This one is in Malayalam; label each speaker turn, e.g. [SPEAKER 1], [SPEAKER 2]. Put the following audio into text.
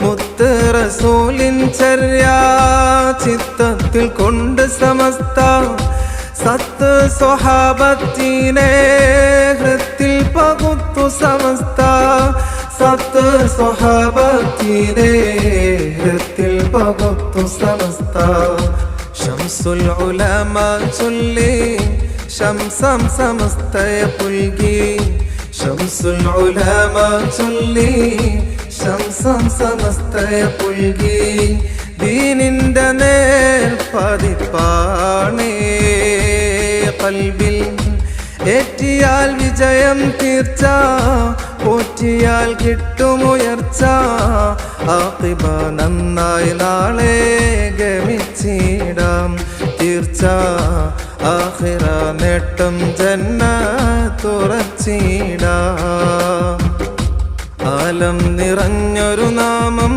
[SPEAKER 1] മുത്ത് റസൂലിൻ ചര്യ ചിത്തത്തിൽ കൊണ്ട് സമസ്ത സത്ത് സ്വഹാബത്തിനെ ഹൃത്തിൽ പകുത്തു സമസ്ത സത്ത് സ്വഹാബത്തിനെ ഹൃത്തിൽ പകുത്തു സമസ്ത ശംസുൽ ഉലമ ചൊല്ലി ശംസം സമസ്തയ പുൽകി ശംസുൽ ഉലമ ചൊല്ലി ശംസം സമസ്തയ പുൽകി ദീനിന്റെ നേർ പതിപ്പാണേ കൽബിൽ ഏറ്റിയാൽ വിജയം തീർച്ച പോറ്റിയാൽ കിട്ടുമുയർച്ച ആഖിബ നന്നായി നാളെ ഗമിച്ചിടാം തീർച്ച ആഖിറ നേട്ടം ജന്നത്തുറച്ചിടാം ആലം നിറഞ്ഞൊരു നാമം